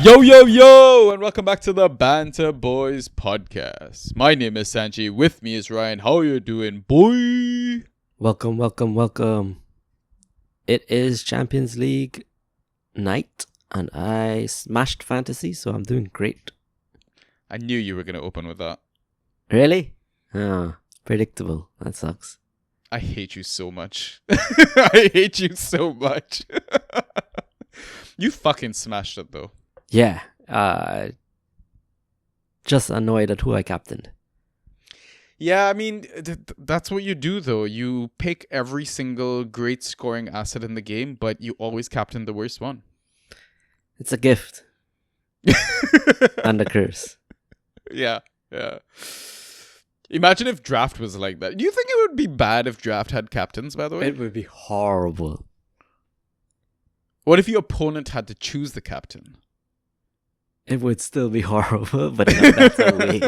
Yo, and welcome back to the Banter Boys podcast. My name is Sanji. With me is Ryan. How you doing, boy? Welcome. It is Champions League night, and I smashed fantasy, so I'm doing great. I knew you were going to open with that. Really? Predictable. That sucks. I hate you so much. I hate you so much. You fucking smashed it, though. Yeah. Just annoyed at who I captained. Yeah, I mean, that's what you do, though. You pick every single great scoring asset in the game, but you always captain the worst one. It's a gift. And a curse. Yeah. Imagine if draft was like that. Do you think it would be bad if draft had captains, by the way? It would be horrible. What if your opponent had to choose the captain? It would still be horrible, but in a better way.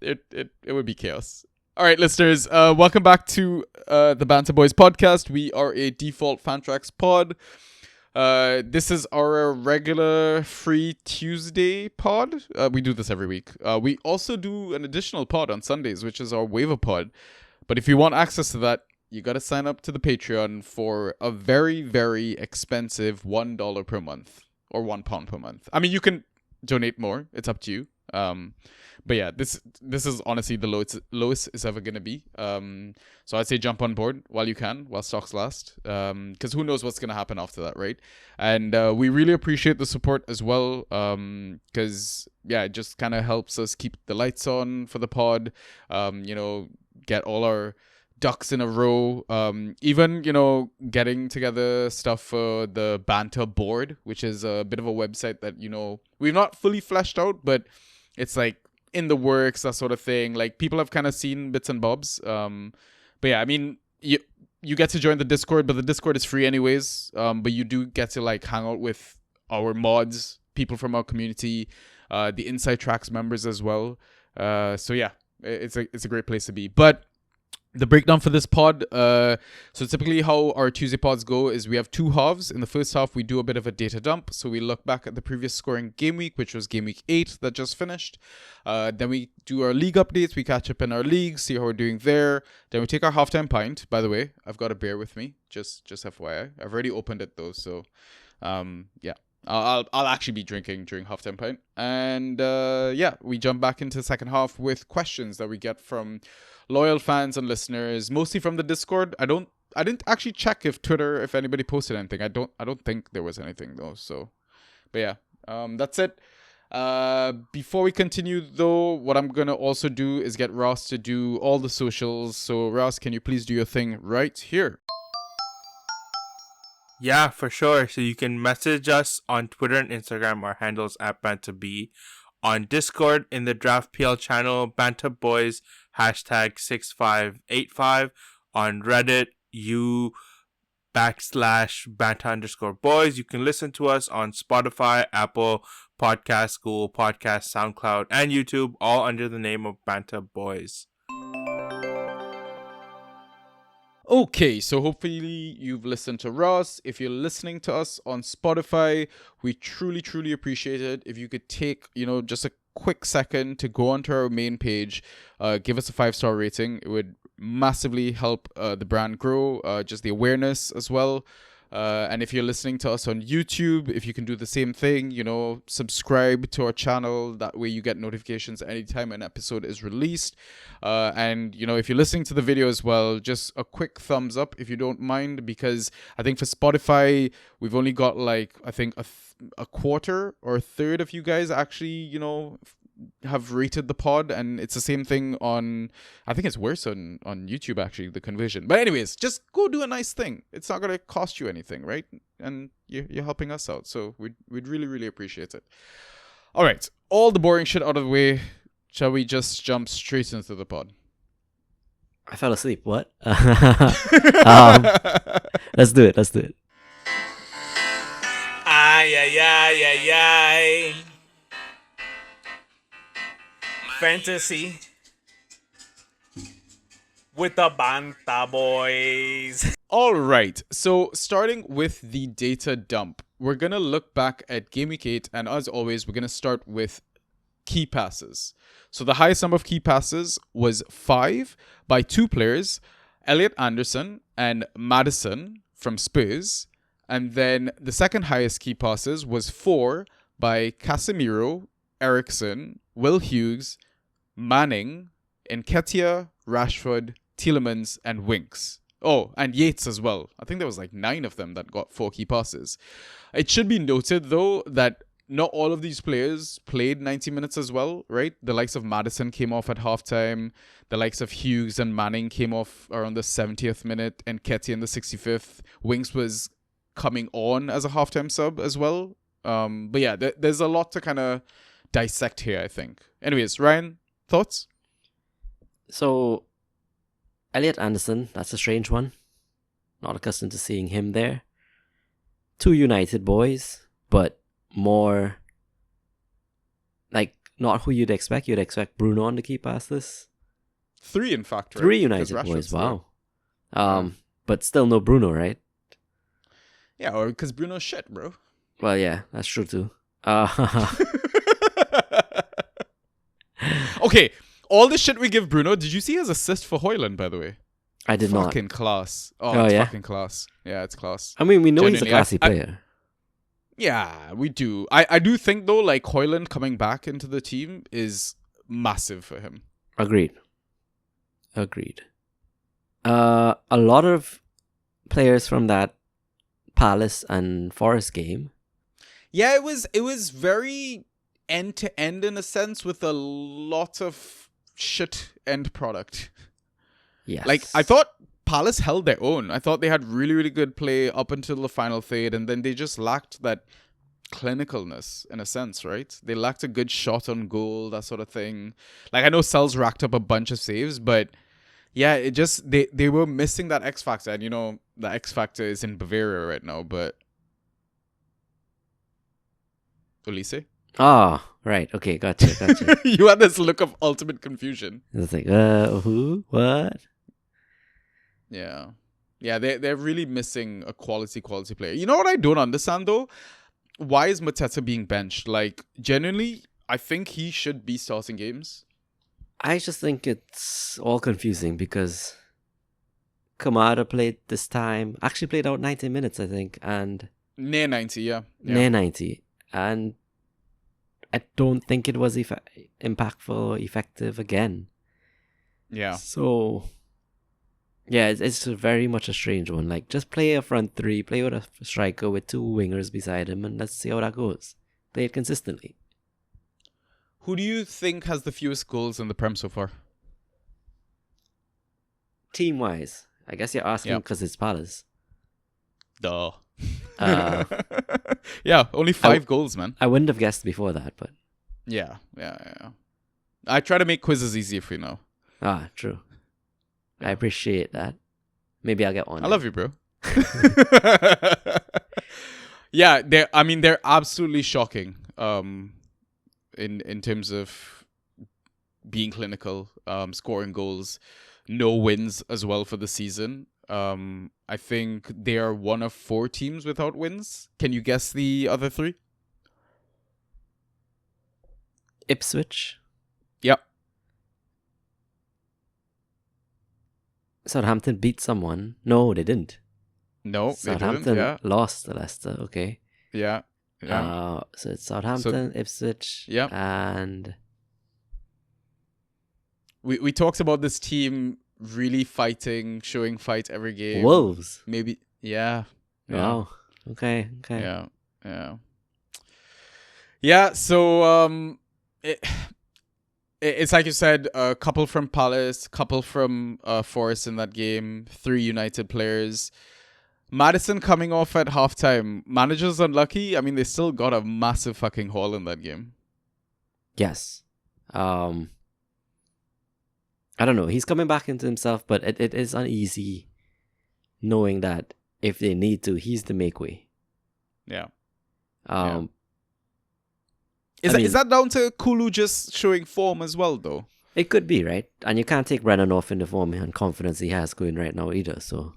It would be chaos. All right, listeners, welcome back to the Banter Boys podcast. We are a default Fantrax pod. This is our regular free Tuesday pod. We do this every week. We also do an additional pod on Sundays, which is our waiver pod. But if you want access to that, you got to sign up to the Patreon for a very, very expensive $1 per month or £1 per month. I mean, you can donate more. It's up to you. But yeah, this is honestly the lowest it's ever going to be. So I'd say jump on board while you can, while stocks last. Because who knows what's going to happen after that, right? And we really appreciate the support as well. Because, yeah, it just kind of helps us keep the lights on for the pod. Get all our ducks in a row. Even, getting together stuff for the Banter board, which is a bit of a website that, we've not fully fleshed out, but it's like in the works, that sort of thing. Like, people have kind of seen bits and bobs. But yeah, I mean, you get to join the Discord, but the Discord is free anyways. But you do get to like hang out with our mods, people from our community, the Inside Tracks members as well. So yeah, it's a great place to be. But the breakdown for this pod, so typically how our Tuesday pods go is we have two halves. In the first half, we do a bit of a data dump. So we look back at the previous scoring game week, which was game week 8 that just finished. Then we do our league updates. We catch up in our league, see how we're doing there. Then we take our halftime pint. By the way, I've got a beer with me, just FYI. I've already opened it though, so yeah. I'll actually be drinking during halftime pint. And we jump back into the second half with questions that we get from loyal fans and listeners, mostly from the Discord. I didn't actually check if anybody posted anything. I don't think there was anything though. So, but yeah, that's it. Before we continue though, what I'm gonna also do is get Ross to do all the socials. So Ross, can you please do your thing right here? Yeah, for sure. So you can message us on Twitter and Instagram. Our handles at BanterB. On Discord in the Draft PL channel, Banter Boys #6585. On Reddit, /Banter_boys. You can listen to us on Spotify, Apple Podcasts, Google Podcasts, SoundCloud, and YouTube, all under the name of Banter Boys. Okay, so hopefully you've listened to Ross. If you're listening to us on Spotify, we truly, truly appreciate it. If you could take, just a quick second to go onto our main page, give us a 5-star rating. It would massively help the brand grow, just the awareness as well. And if you're listening to us on YouTube, if you can do the same thing, subscribe to our channel. That way you get notifications anytime an episode is released. And, if you're listening to the video as well, just a quick thumbs up if you don't mind, because I think for Spotify, we've only got I think a quarter or a third of you guys actually, have rated the pod, and it's the same thing on, I think it's worse on YouTube actually, the conversion. But anyways, just go do a nice thing. It's not gonna cost you anything, right? And you're helping us out, so we'd really, really appreciate it. All right, all the boring shit out of the way. Shall we just jump straight into the pod? I fell asleep. What? Let's do it. Ay. Fantasy with the Banter Boys. All right. So starting with the data dump, we're going to look back at Game Week 8. And as always, we're going to start with key passes. So the highest number of key passes was 5 by 2 players, Elliot Anderson and Madison from Spurs. And then the second highest key passes was 4 by Casemiro, Eriksson, Will Hughes, Manning, Nketiah, Rashford, Tielemans, and Winks. Oh, and Yates as well. I think there was like 9 of them that got 4 key passes. It should be noted, though, that not all of these players played 90 minutes as well, right? The likes of Madison came off at halftime. The likes of Hughes and Manning came off around the 70th minute, and Nketiah in the 65th. Winks was coming on as a halftime sub as well. But yeah, there's a lot to kind of dissect here, I think. Anyways, Ryan, thoughts? So, Elliot Anderson, that's a strange one. Not accustomed to seeing him there. 2 United boys, but more like not who you'd expect. You'd expect Bruno on the key pass this. 3, in fact, right? 3 United boys, wow. But still no Bruno, right? Yeah, or because Bruno's shit, bro. Well, yeah, that's true too. Okay, all the shit we give Bruno, did you see his assist for Hoyland, by the way? I did not. Fucking class. Oh, it's yeah? fucking class. Yeah, it's class. I mean, we know he's a Genuinely, classy player. Yeah, we do. I do think, though, like, Hoyland coming back into the team is massive for him. Agreed. A lot of players from that Palace and Forest game. Yeah, it was very end to end in a sense, with a lot of shit end product. Yes. Like, I thought Palace held their own. I thought they had really, really good play up until the final third, and then they just lacked that clinicalness in a sense, right? They lacked a good shot on goal, that sort of thing. Like, I know Sels racked up a bunch of saves, but yeah, it just they were missing that X factor, and you know the X factor is in Bavaria right now. But Ulisse, right, okay, gotcha. you had this look of ultimate confusion. It's like, who, what? Yeah, they're really missing a quality player. You know what I don't understand though? Why is Mateta being benched? Like, genuinely, I think he should be starting games. I just think it's all confusing because Kamada played this time, actually played out 90 minutes, I think, and Near 90, yeah. near 90, and I don't think it was impactful or effective again. Yeah. So, yeah, it's very much a strange one. Like, just play a front 3, play with a striker with 2 wingers beside him, and let's see how that goes. Play it consistently. Who do you think has the fewest goals in the Prem so far? Team-wise, I guess you're asking because it's Palace. Duh. Uh, yeah, only 5 goals, man. I wouldn't have guessed before that, but... Yeah. I try to make quizzes easier for you now. True. I appreciate that. Maybe I'll get one. I love you, bro. Yeah, they're absolutely shocking. In terms of being clinical, scoring goals, no wins as well for the season. I think they are one of 4 teams without wins. Can you guess the other 3? Ipswich. Yep. Southampton beat someone. No, they didn't. No, Southampton they didn't. Yeah. lost to Leicester. Okay. Yeah. So it's Southampton, Ipswich, and we talked about this team really fighting, showing fight every game. Wolves. Maybe. Yeah. Wow. Okay. Yeah. So it's like you said, a couple from Palace, couple from Forest in that game, 3 United players. Madison coming off at halftime. Manager's unlucky. I mean, they still got a massive fucking haul in that game. Yes. I don't know. He's coming back into himself, but it is uneasy knowing that if they need to, he's the make way. Yeah. Is that down to Kulu just showing form as well, though? It could be, right? And you can't take Brennan off in the form and confidence he has going right now either, so...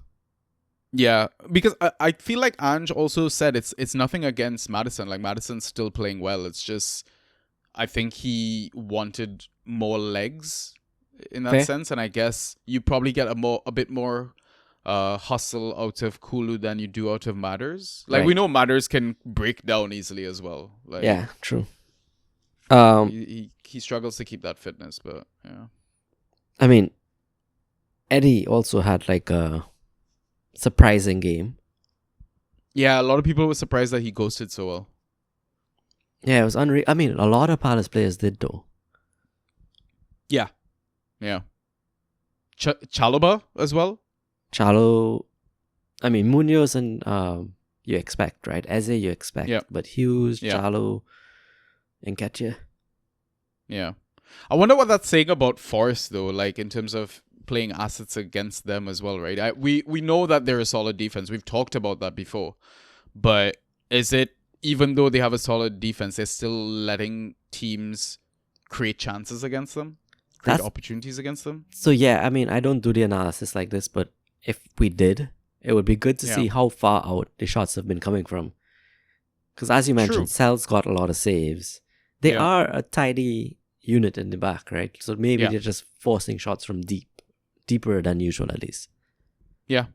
Yeah, because I feel like Ange also said it's nothing against Madison. Like Madison's still playing well. It's just I think he wanted more legs in that Fair. sense, and I guess you probably get a bit more hustle out of Kulu than you do out of Matters. Like we Right. know Matters can break down easily as well. Like Yeah, true. he struggles to keep that fitness, but yeah. I mean, Eddie also had like a surprising game. Yeah, a lot of people were surprised that he ghosted so well. Yeah, it was unreal. I mean, a lot of Palace players did though. Yeah. Yeah. Chalobah as well? Chalo, I mean, Munoz and you expect, right? Eze you expect. Yeah. But Hughes, Yeah. Chalo, and Ketcher. Yeah. I wonder what that's saying about Forest though, like in terms of playing assets against them as well, right? We know that they're a solid defense. We've talked about that before. But is it, even though they have a solid defense, they're still letting teams create chances against them? Create opportunities against them? So yeah, I mean, I don't do the analysis like this, but if we did, it would be good to see how far out the shots have been coming from. Because as you mentioned, Sels got a lot of saves. They are a tidy unit in the back, right? So maybe they're just forcing shots from deeper than usual at least. Yeah.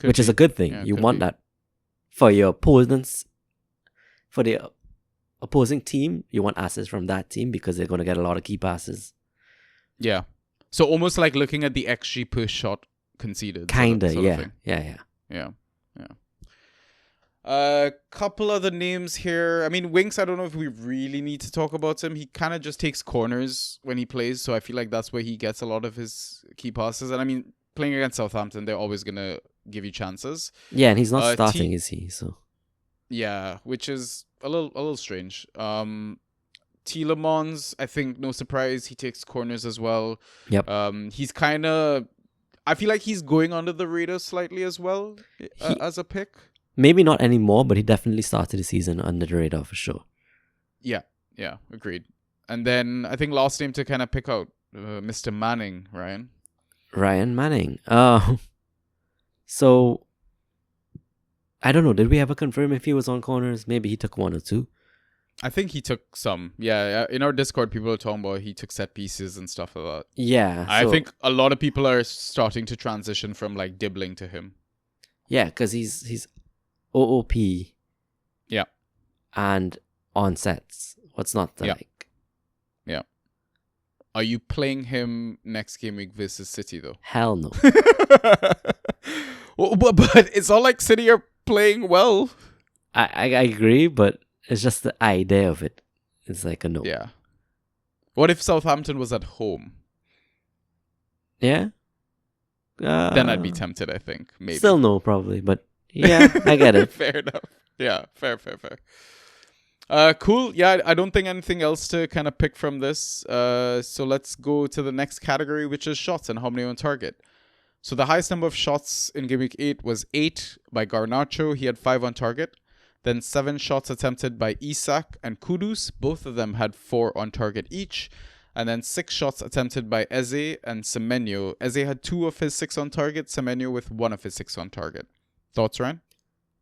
Which is a good thing. You want that for your opponents, for the opposing team. You want assets from that team because they're going to get a lot of key passes. Yeah. So almost like looking at the XG per shot conceded. Kinda, sort of thing. Yeah. A couple other names here. I mean, Winks, I don't know if we really need to talk about him. He kind of just takes corners when he plays, so I feel like that's where he gets a lot of his key passes. And I mean, playing against Southampton, they're always going to give you chances. Yeah, and he's not starting, is he? So yeah, which is a little strange. Tielemans, I think, no surprise, he takes corners as well. Yep. He's kind of, I feel like he's going under the radar slightly as well as a pick. Maybe not anymore, but he definitely started the season under the radar for sure. Yeah, agreed. And then I think last name to kind of pick out, Mr. Manning, Ryan. Ryan Manning. So I don't know. Did we ever confirm if he was on corners? Maybe he took one or two. I think he took some. Yeah, in our Discord, people are talking about he took set pieces and stuff like that. Yeah. I think a lot of people are starting to transition from like dibbling to him. Yeah, because he's OOP. Yeah. And on sets. What's not to like? Yeah. Are you playing him next game week versus City though? Hell no. But it's not like City are playing well. I agree, but it's just the idea of it. It's like a no. Yeah. What if Southampton was at home? Yeah? Then I'd be tempted, I think. Maybe. Still no, probably, but yeah, I get it. Fair enough. Yeah, fair. Cool. Yeah, I don't think anything else to kind of pick from this. So let's go to the next category, which is shots and how many on target. So the highest number of shots in Game Week 8 was 8 by Garnacho. He had 5 on target. Then 7 shots attempted by Isak and Kudus. Both of them had 4 on target each. And then 6 shots attempted by Eze and Semenyo. Eze had 2 of his 6 on target. Semenyo with 1 of his 6 on target. Thoughts, Ryan?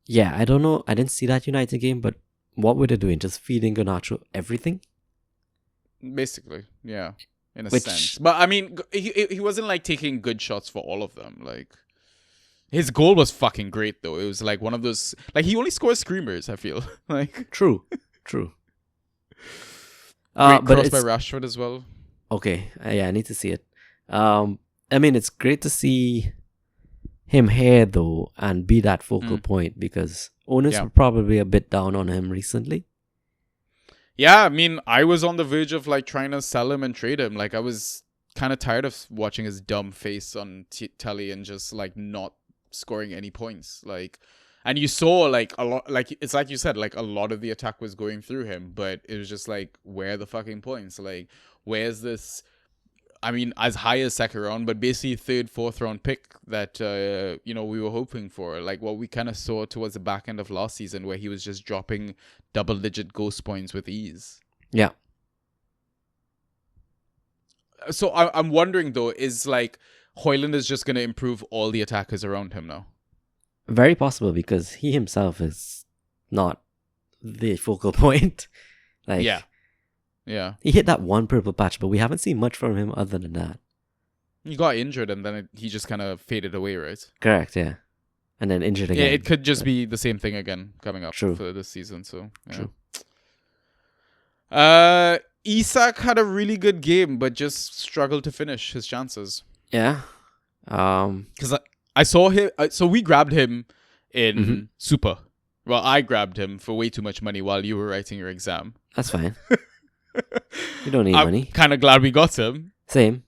Yeah, I don't know. I didn't see that United game, but what were they doing? Just feeding Garnacho everything? Basically, yeah. In a sense. But I mean, he wasn't like taking good shots for all of them. Like, his goal was fucking great though. It was like one of those, like he only scores screamers, I feel. Like True. Great But cross by Rashford as well. Okay, yeah, I need to see it. I mean, it's great to see him here though and be that focal point because owners were probably a bit down on him recently. Yeah, I mean, I was on the verge of like trying to sell him and trade him. Like I was kind of tired of watching his dumb face on telly and just like not scoring any points. Like, and you saw like a lot, like it's like you said, like a lot of the attack was going through him, but it was just like, where are the fucking points? Like, where's this? I mean, as high as second round, but basically third, fourth round pick that we were hoping for. Like what we kind of saw towards the back end of last season, where he was just dropping double-digit ghost points with ease. Yeah. So I'm wondering though, is like Højlund is just gonna improve all the attackers around him now? Very possible because he himself is not the focal point. Like, Yeah. Yeah. he hit that one purple patch, but we haven't seen much from him other than that. He got injured and then he just kind of faded away, right? Correct, yeah. And then injured again. Yeah, it could just be the same thing again coming up True. for this season. So yeah. True. Isak had a really good game, but just struggled to finish his chances. Yeah. Because I saw him. So we grabbed him in Super. Well, I grabbed him for way too much money while you were writing your exam. That's fine. You don't need I'm money. kind of glad we got him. Same.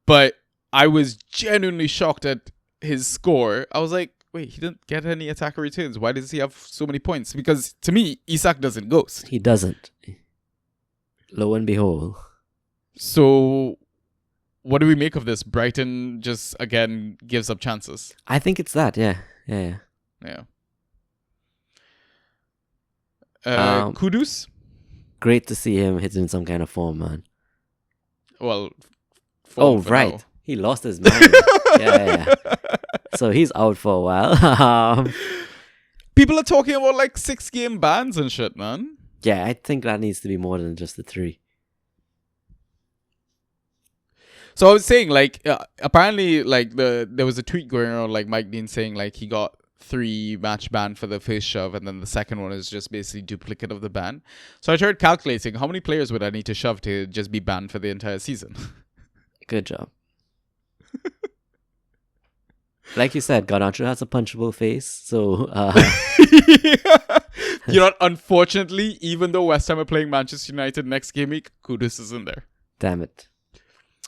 But I was genuinely shocked at his score. I was like, wait, he didn't get any attacker returns. Why does he have so many points? Because to me, Isak doesn't ghost. He doesn't. Lo and behold. So what do we make of this? Brighton just, again, gives up chances. I think it's that, yeah. Yeah. Kudus? Great to see him hitting some kind of form, man. Well, oh, for right. now. He lost his mind. yeah. So he's out for a while. People are talking about like 6-game bans and shit, man. Yeah, I think that needs to be more than just the 3. So I was saying, like, apparently, like, there was a tweet going around, like, Mike Dean saying, like, he got 3 match ban for the first shove, and then the second one is just basically duplicate of the ban. So I started calculating how many players would I need to shove to just be banned for the entire season. Good job. Like you said, Garnacho has a punchable face, so... You know, unfortunately, even though West Ham are playing Manchester United next game week, Kudus isn't there. Damn it.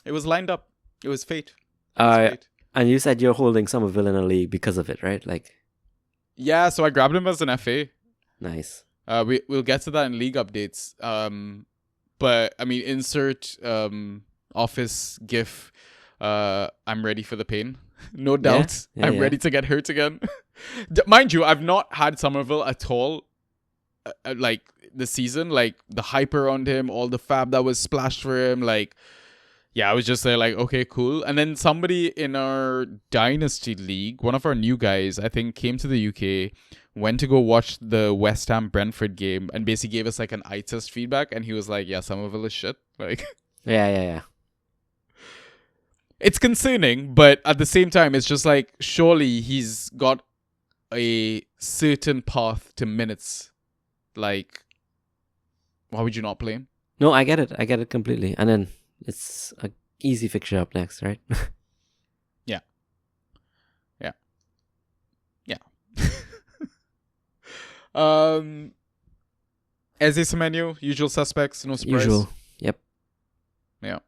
It was lined up. It was fate. And you said you're holding Somerville in a league because of it, right? Like, yeah, so I grabbed him as an FA. Nice. We'll get to that in league updates. But I mean, insert office gif. I'm ready for the pain. No doubt. Yeah, I'm ready to get hurt again. Mind you, I've not had Somerville at all. Like this season, like the hype around him, all the fab that was splashed for him, like. Yeah, I was just there like, okay, cool. And then somebody in our Dynasty League, one of our new guys, I think, came to the UK, went to go watch the West Ham Brentford game, and basically gave us like an eye test feedback. And he was like, yeah, Somerville is shit. Like, Yeah. It's concerning, but at the same time, it's just like, surely he's got a certain path to minutes. Like, why would you not play him? No, I get it completely. And then it's a easy fixture up next, right? Yeah. Eze Semenyo, usual suspects, no surprise. Usual. Yep. Yeah.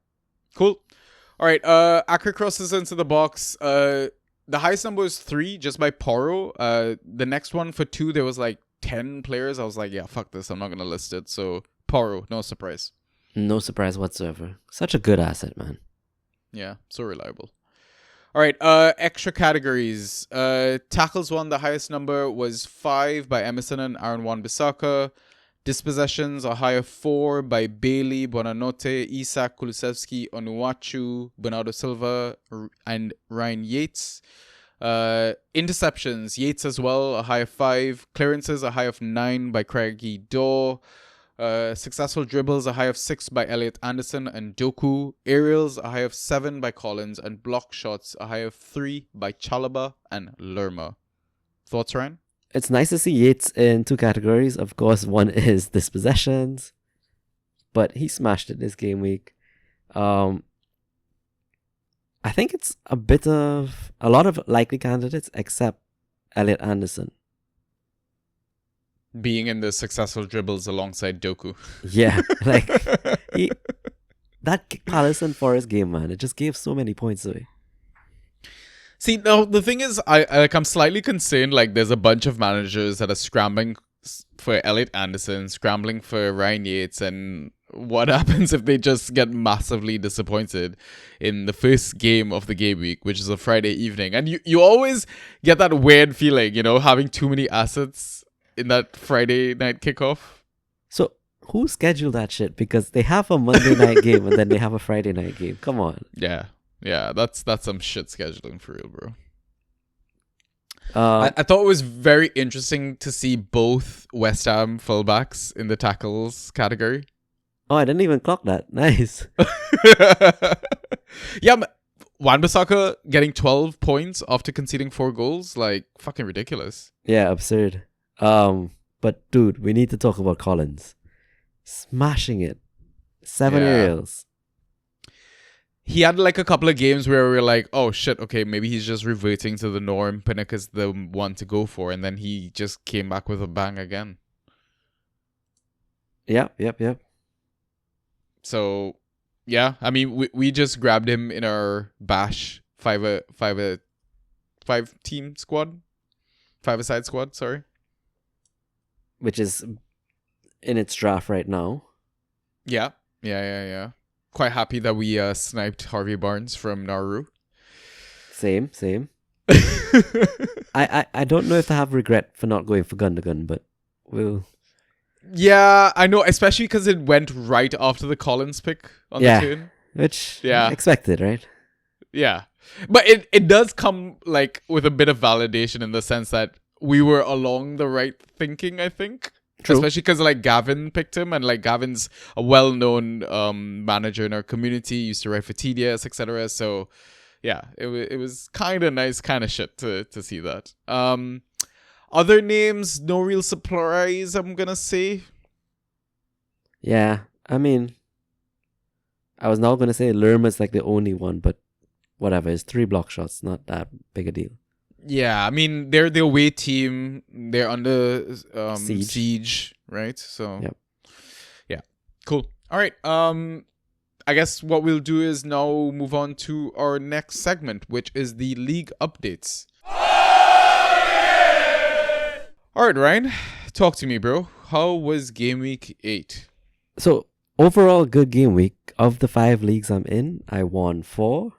Cool. All right. Accra crosses into the box. The highest number was 3 just by Poro. The next one for 2, there was like 10 players. I was like, yeah, fuck this. I'm not going to list it. So Poro, no surprise. No surprise whatsoever. Such a good asset, man. Yeah, so reliable. All right, extra categories. Tackles won, the highest number was 5 by Emerson and Aaron Wan-Bissaka. Dispossessions, a high of 4 by Bailey, Bonanote, Isak, Kulusevski, Onuachu, Bernardo Silva, and Ryan Yates. Interceptions, Yates as well, a high of 5. Clearances, a high of 9 by Craigie Dorr. Successful dribbles, a high of 6 by Elliot Anderson and Doku. Aerials, a high of 7 by Collins. And block shots, a high of 3 by Chalaba and Lerma. Thoughts, Ryan? It's nice to see Yates in 2 categories. Of course, one is dispossessions, but he smashed it this game week. I think it's a lot of likely candidates except Elliot Anderson. Being in the successful dribbles alongside Doku. Yeah, like that Palace and Forest game, man, it just gave so many points away. See, now the thing is, I'm slightly concerned. Like, there's a bunch of managers that are scrambling for Elliot Anderson, scrambling for Ryan Yates, and what happens if they just get massively disappointed in the first game of the game week, which is a Friday evening? And you always get that weird feeling, you know, having too many assets in that Friday night kickoff. So who scheduled that shit? Because they have a Monday night game and then they have a Friday night game. Come on. Yeah, that's some shit scheduling for real, bro. I thought it was very interesting to see both West Ham fullbacks in the tackles category. Oh, I didn't even clock that. Nice. Yeah, Wan-Bissaka getting 12 points after conceding 4 goals, like fucking ridiculous. Yeah, absurd. But dude, we need to talk about Collins. Smashing it. 7 Yeah. aerials. He had like a couple of games where we were like, oh shit, okay, maybe he's just reverting to the norm. Pinnock is the one to go for, and then he just came back with a bang again. Yep. So, yeah, I mean, we just grabbed him in our bash 5-team squad, 5-a-side squad. Sorry, Which is in its draft right now. Yeah. Quite happy that we sniped Harvey Barnes from Nauru. Same. I don't know if I have regret for not going for Gundogan, but we'll... Yeah, I know, especially because it went right after the Collins pick on the turn. Which Yeah. expected, right? Yeah. But it does come like with a bit of validation in the sense that we were along the right thinking, I think. True. Especially because like Gavin picked him, and like Gavin's a well-known manager in our community, used to write for TDS, etc. So yeah, it was kind of nice, kind of shit to see that. Other names, no real surprise, I'm gonna say. Yeah, I mean, I was now going to say Lerma's like the only one, but whatever. It's 3 block shots, not that big a deal. Yeah, I mean, they're the away team. They're under siege, right? So, Yep. Yeah, cool. All right. I guess what we'll do is now move on to our next segment, which is the league updates. All right, Ryan, talk to me, bro. How was game week 8? So, overall, good game week. Of the 5 leagues I'm in, I won 4.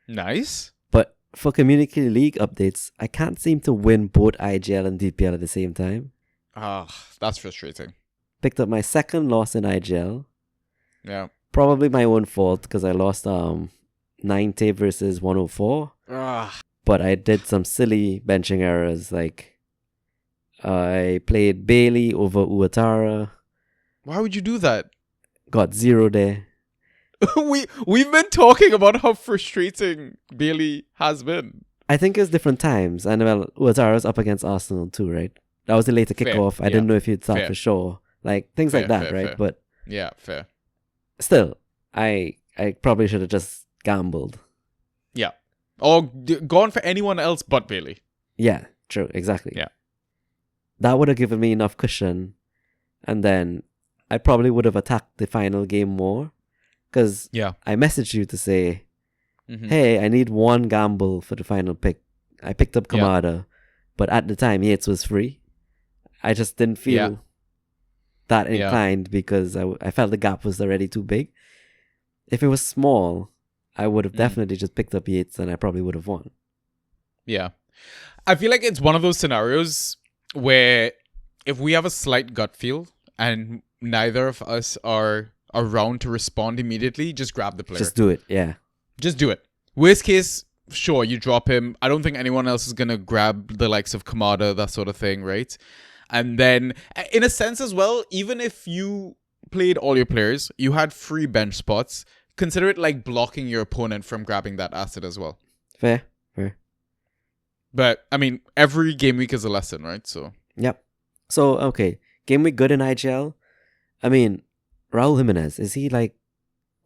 Nice. But for community league updates, I can't seem to win both IGL and DPL at the same time. That's frustrating. Picked up my second loss in IGL. Yeah. Probably my own fault because I lost 90 versus 104. But I did some silly benching errors, like I played Bailey over Uatara. Why would you do that? Got 0 there. We've been talking about how frustrating Bailey has been. I think it's different times. And well, Uatara's up against Arsenal too, right? That was the later kickoff. I didn't know if he'd start for sure. Like things like that, right? Fair. But yeah, fair. Still, I probably should have just gambled. Yeah. Or gone for anyone else but Bailey. Yeah, true. Exactly. Yeah. That would have given me enough cushion. And then I probably would have attacked the final game more. Because I messaged you to say, hey, I need 1 gamble for the final pick. I picked up Kamada. But at the time, Yates was free. I just didn't feel that inclined because I felt the gap was already too big. If it was small, I would have definitely just picked up Yates and I probably would have won. Yeah. I feel like it's one of those scenarios where if we have a slight gut feel and neither of us are around to respond immediately, just grab the player. Just do it, yeah. Just do it. Worst case, sure, you drop him. I don't think anyone else is going to grab the likes of Kamada, that sort of thing, right? And then, in a sense as well, even if you played all your players, you had free bench spots, consider it like blocking your opponent from grabbing that asset as well. Fair. But, I mean, every game week is a lesson, right? So. Yep. So, okay. Game week good in IGL. I mean, Raul Jimenez, is he like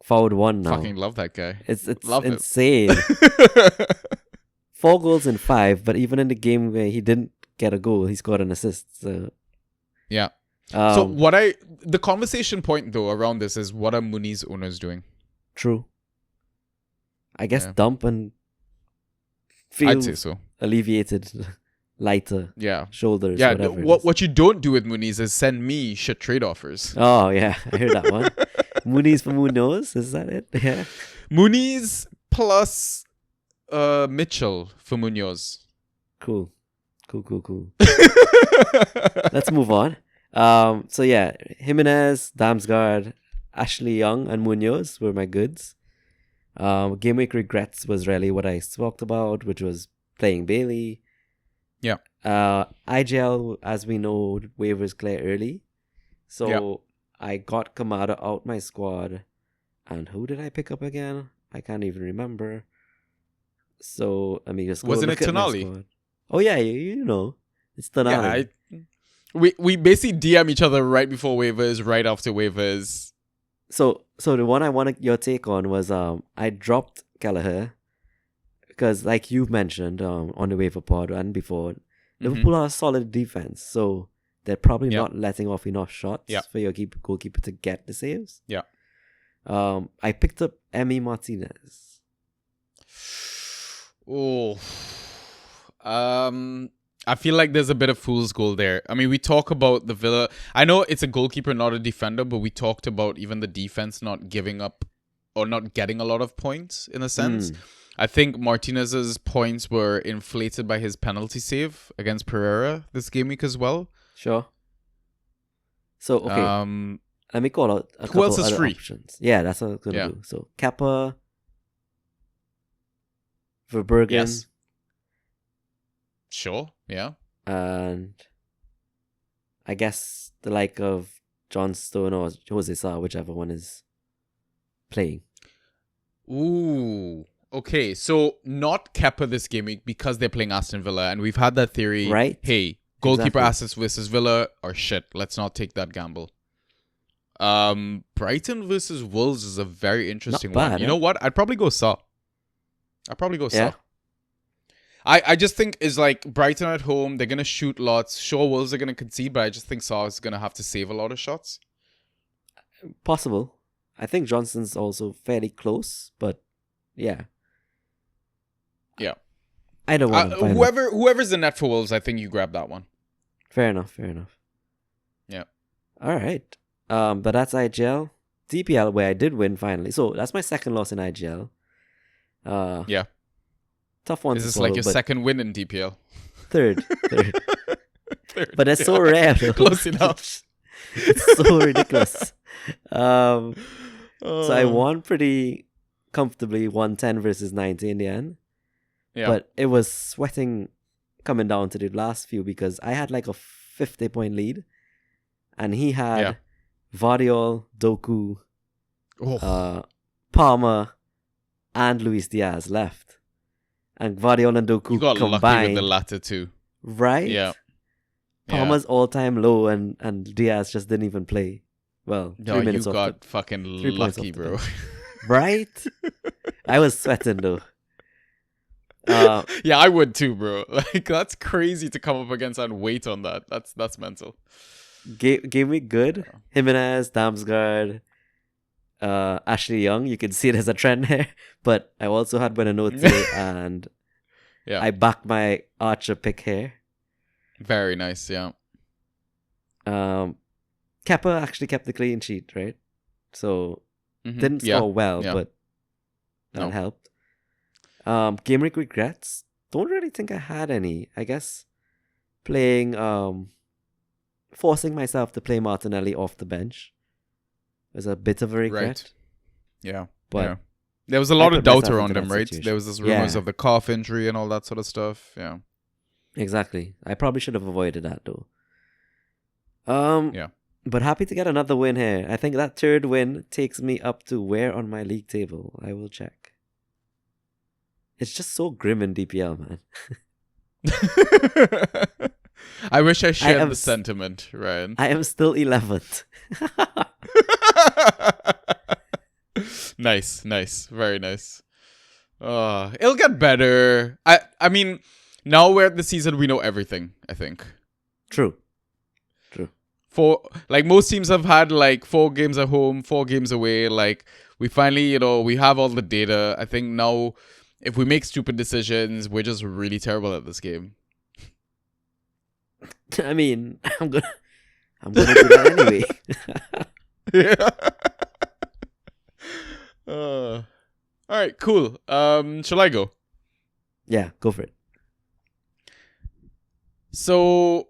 forward 1 now? Fucking love that guy. It's love insane. 4 goals in 5, but even in the game where he didn't get a goal, he scored an assist. So. Yeah. So the conversation point though around this is, what are Muni's owners doing? True. I guess dump and feel I'd say so. Alleviated, lighter, shoulders, yeah. whatever. What you don't do with Muni's is send me shit trade offers. Oh yeah, I heard that one. Muni's for Munoz, is that it? Yeah. Muni's plus Mitchell for Munoz. Cool. Let's move on. So yeah, Jimenez, Damsgaard, Ashley Young, and Munoz were my goods. Game week regrets was really what I talked about, which was playing Bailey. Yeah. IGL, as we know, waivers clear early. So I got Kamada out my squad. And who did I pick up again? I can't even remember. So let me just go Wasn't look it at my Tonali? squad. Oh yeah, you know. It's Tonali. We basically DM each other right before waivers, right after waivers. So the one I wanted your take on was I dropped Gallagher because like you mentioned on the waiver pod and before, Liverpool are a solid defense, so they're probably not letting off enough shots for your goalkeeper to get the saves. Yeah. I picked up Emi Martinez. Oh. I feel like there's a bit of fool's gold there. I mean, we talk about the Villa. I know it's a goalkeeper, not a defender, but we talked about even the defense not giving up or not getting a lot of points in a sense. I think Martinez's points were inflated by his penalty save against Pereira this game week as well. Sure. So, okay. Let me call out a couple else is other free? options. Yeah, that's what I'm going to do. So, Kappa, Verbergen. Yes. Sure, yeah. And I guess the like of John Stone or Jose Sa, whichever one is playing. Ooh. Okay, so not Kepa this game week because they're playing Aston Villa, and we've had that theory. Right. Hey, goalkeeper Exactly. assets versus Villa are shit. Let's not take that gamble. Brighton versus Wolves is a very interesting Not bad, one. You know what? I'd probably go Sa. Yeah. I just think is like Brighton at home, they're gonna shoot lots. Sure, Wolves are gonna concede, but I just think Sa is gonna have to save a lot of shots. Possible. I think Johnson's also fairly close, but yeah. Yeah. I don't want to whoever's the net for Wolves, I think you grab that one. Fair enough. Yeah. All right. But that's IGL. DPL, where I did win finally. So that's my second loss in IGL. Yeah. Tough one Is to this swallow, like your but second win in DPL? Third. Third, But that's so rare, though. Close enough. It's so ridiculous. So I won pretty comfortably, 110 versus 90 in the end. Yeah. But it was sweating coming down to the last few because I had like a 50-point lead. And he had Vardiol, Doku, Palmer, and Luis Diaz left. And Vardiol and Doku you got combined. lucky with the latter two. Right? Yeah. Palmer's all-time low and Diaz just didn't even play. Well, 3 minutes you off got the, fucking 3 points lucky, off the bro. bench. Right? I was sweating though. Yeah, I would too, bro. Like that's crazy to come up against and wait on that. That's mental. Gave me good. Jimenez, Damsgaard, Ashley Young. You can see it as a trend there. But I also had Buenanote and I backed my Archer pick here. Very nice, yeah. Kepa actually kept the clean sheet, right? So didn't score but that helped. Game week regrets. Don't really think I had any. I guess playing forcing myself to play Martinelli off the bench was a bit of a regret. Right. Yeah. But there was a lot of doubt around him, right? Situation. There was this rumors of the calf injury and all that sort of stuff. Yeah. Exactly. I probably should have avoided that though. Yeah. But happy to get another win here. I think that third win takes me up to where on my league table? I will check. It's just so grim in DPL, man. I wish I shared the sentiment, Ryan. I am still 11th. Nice. Very nice. It'll get better. I mean, now we're at the season, we know everything, I think. True. For like most teams have had like 4 games at home, 4 games away. Like we finally, we have all the data. I think now if we make stupid decisions, we're just really terrible at this game. I mean, I'm gonna do that anyway. Yeah. All right, cool. Shall I go? Yeah, go for it. So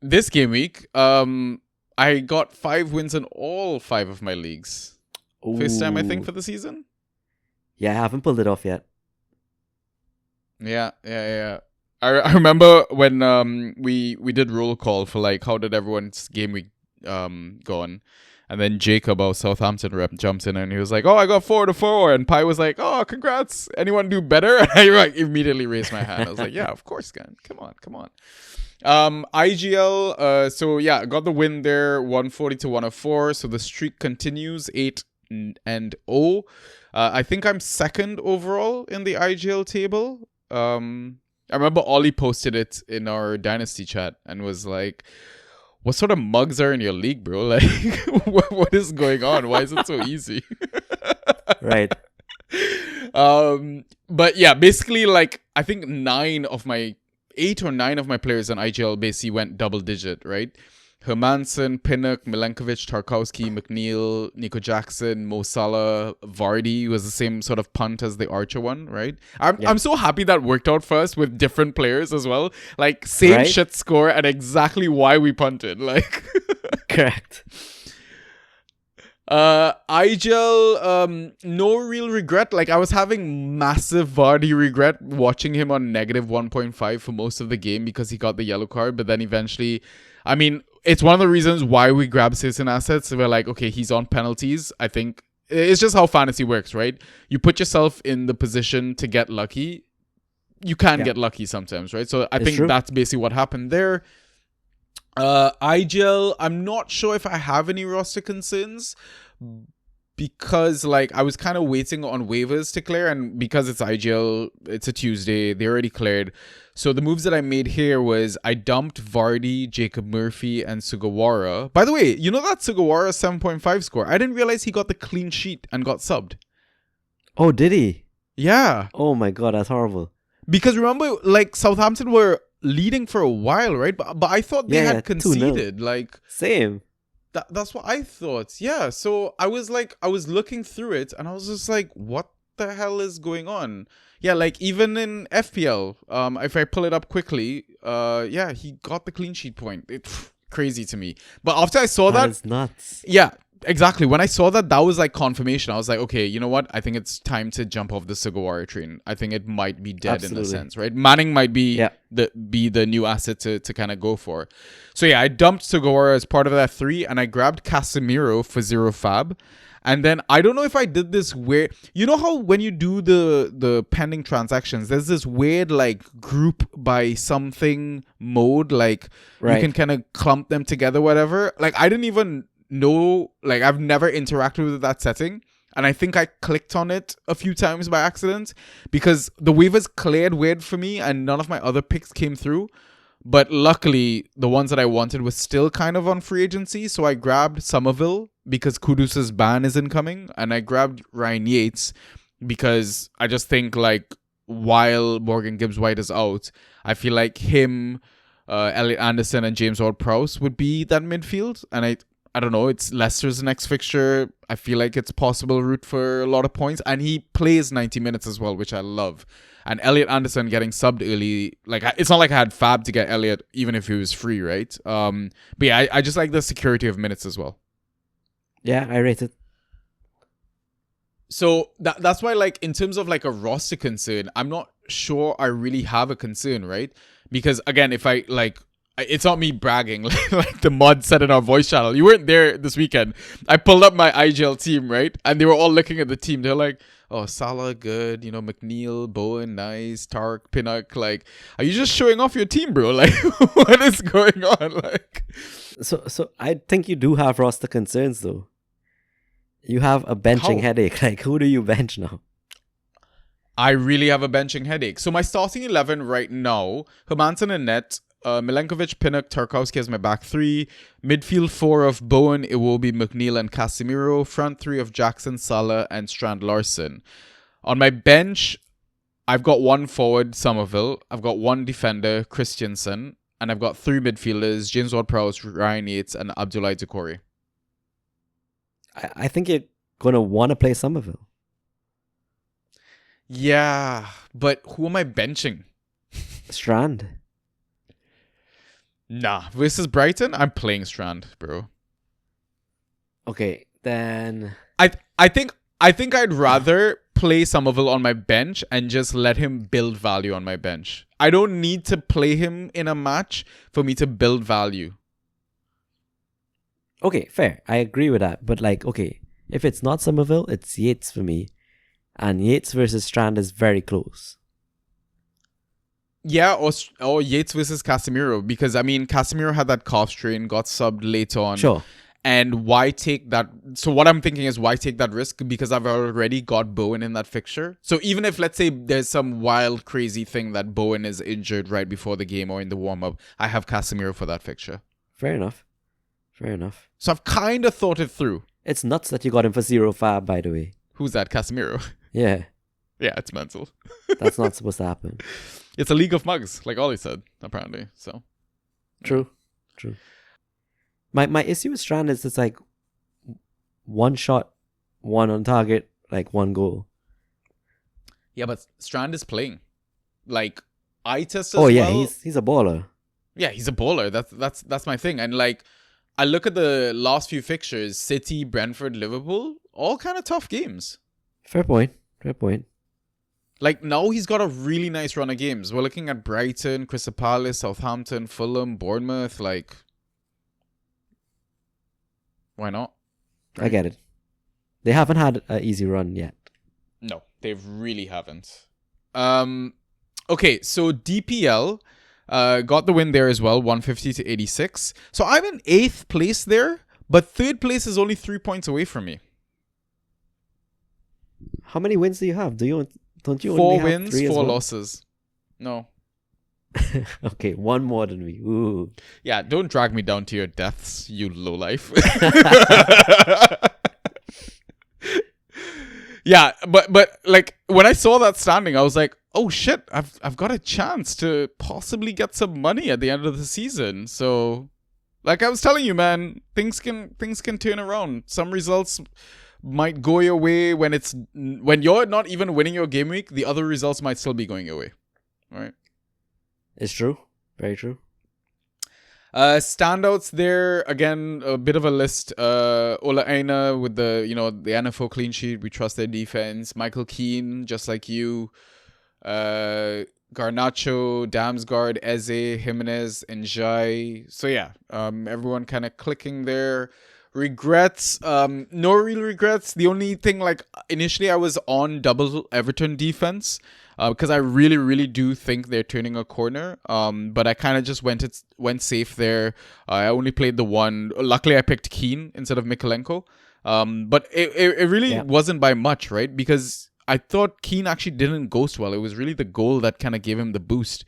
this game week, I got 5 wins in all 5 of my leagues. First time I think for the season. Yeah, I haven't pulled it off yet. Yeah. I remember when we did roll call for like how did everyone's game week gone. And then Jacob, our Southampton rep, jumps in and he was like, "Oh, I got 4-4." And Pi was like, "Oh, congrats. Anyone do better?" And I like immediately raised my hand. I was like, "Yeah, of course, Gan. Come on. IGL, so yeah, got the win there, 140-104. So the streak continues, 8-0. I think I'm second overall in the IGL table. I remember Ollie posted it in our Dynasty chat and was like, "What sort of mugs are in your league, bro? Like, what is going on? Why is it so easy?" Right. But yeah, basically, like, I think 8 or 9 of my players in IGL basically went double digit, right? Hermansen, Pinnock, Milenkovic, Tarkowski, McNeil, Nico Jackson, Mo Salah, Vardy was the same sort of punt as the Archer one, right? I'm so happy that worked out for us with different players as well. Like, same Right? shit score and exactly why we punted. Like, Correct. IGL, no real regret. Like, I was having massive Vardy regret watching him on negative 1.5 for most of the game because he got the yellow card, but then eventually, I mean, it's one of the reasons why we grab citizen assets. We're like, okay, he's on penalties. I think it's just how fantasy works, right? You put yourself in the position to get lucky. You can get lucky sometimes, right? So I think that's basically what happened there. IGL, I'm not sure if I have any roster concerns because like I was kind of waiting on waivers to clear, and because it's IGL, it's a Tuesday, they already cleared. So the moves that I made here was I dumped Vardy, Jacob Murphy, and Sugawara. By the way, you know that Sugawara 7.5 score? I didn't realize he got the clean sheet and got subbed. Oh, did he? Yeah. Oh my god, that's horrible. Because remember, like, Southampton were leading for a while, right? But I thought they had 2-0. conceded. Like, Same. that's what I thought. Yeah. So I was looking through it and I was just like, what the hell is going on? Yeah, like even in FPL, if I pull it up quickly, yeah, he got the clean sheet point. It's crazy to me. But after I saw that, is nuts. yeah, exactly. When I saw that, that was like confirmation. I was like, okay, you know what? I think it's time to jump off the Sugawara train. I think it might be dead in a sense, right? Manning might be the new asset to kind of go for. So yeah, I dumped Sugawara as part of that 3, and I grabbed Casemiro for 0 fab. And then I don't know if I did this weird. You know how when you do the pending transactions, there's this weird like group by something mode, like you can kind of clump them together, whatever. Like I didn't even know, like I've never interacted with that setting, and I think I clicked on it a few times by accident because the waivers cleared weird for me and none of my other picks came through. But luckily, the ones that I wanted was still kind of on free agency, so I grabbed Somerville because Kudus's ban is incoming, and I grabbed Ryan Yates because I just think like while Morgan Gibbs-White is out, I feel like him, Elliot Anderson, and James Ward-Prowse would be that midfield, and I don't know, it's Leicester's next fixture. I feel like it's possible route for a lot of points, and he plays 90 minutes as well, which I love. And Elliot Anderson getting subbed early, like it's not like I had fab to get Elliot even if he was free, right? But yeah, I just like the security of minutes as well. Yeah, I rate it. So that's why, like, in terms of like a roster concern, I'm not sure I really have a concern, right? Because again, if I like, it's not me bragging, like the mod said in our voice channel. You weren't there this weekend. I pulled up my IGL team, right? And they were all looking at the team. They're like, oh, Salah, good. You know, McNeil, Bowen, nice. Tark, Pinnock. Like, are you just showing off your team, bro? Like, what is going on? Like, so I think you do have roster concerns, though. You have a benching headache. Like, who do you bench now? I really have a benching headache. So my starting 11 right now, Hermansen and net, Milenkovic, Pinnock, Tarkowski as my back 3. Midfield 4 of Bowen, Iwobi, McNeil, and Casemiro. Front 3 of Jackson, Salah, and Strand Larson. On my bench, I've got 1 forward, Somerville. I've got 1 defender, Christensen. And I've got 3 midfielders, James Ward-Prowse, Ryan Yates, and Abdoulaye Doucouré. I think you're going to want to play Somerville. Yeah, but who am I benching? Strand. Nah, versus Brighton, I'm playing Strand, bro. Okay, then I think I'd rather play Somerville on my bench and just let him build value on my bench. I don't need to play him in a match for me to build value. Okay, fair. I agree with that. But like, okay, if it's not Somerville, it's Yates for me. And Yates versus Strand is very close. Yeah, or Yates versus Casemiro, because I mean Casemiro had that calf strain, got subbed late on. Sure. And why take that? So what I'm thinking is, why take that risk? Because I've already got Bowen in that fixture. So even if, let's say, there's some wild, crazy thing that Bowen is injured right before the game or in the warm-up, I have Casemiro for that fixture. Fair enough. Fair enough. So I've kind of thought it through. It's nuts that you got him for 0 fab, by the way. Who's that? Casemiro? Yeah. Yeah, it's mental. That's not supposed to happen. It's a league of mugs, like Ollie said, apparently. So True. My issue with Strand is it's like one shot, one on target, like one goal. yeah, but Strand is playing. Like, eye test as Oh yeah, well. he's a baller. Yeah, he's a bowler. That's my thing. And like, I look at the last few fixtures: City, Brentford, Liverpool, all kind of tough games. Fair point. Like, now he's got a really nice run of games. We're looking at Brighton, Crystal Palace, Southampton, Fulham, Bournemouth. Like, why not? I get it. They haven't had an easy run yet. No, they really haven't. Okay, so DPL got the win there as well, 150 to 86. So I'm in 8th place there, but 3rd place is only 3 points away from me. How many wins do you have? Don't you 4 only have wins, 3 as 4 well? losses. No. Okay, one more than me. Ooh. Yeah, don't drag me down to your deaths, you lowlife. Yeah, but like when I saw that standing, I was like, oh shit, I've got a chance to possibly get some money at the end of the season. So, like I was telling you, man, things can turn around. Some results might go your way when you're not even winning your game week. The other results might still be going your way, right? It's true. Very true. Standouts there, again, a bit of a list. Ola Aina with the NFO clean sheet. We trust their defense. Michael Keane, just like you. Garnacho, Damsgaard, Eze, Jimenez, and Jai. So yeah, everyone kind of clicking there. Regrets, no real regrets. The only thing, like, initially I was on double Everton defense because I really, really do think they're turning a corner. But I kind of just went safe there. I only played the one. Luckily, I picked Keane instead of Mikolenko. But it really wasn't by much, right? Because I thought Keane actually didn't ghost well. It was really the goal that kind of gave him the boost.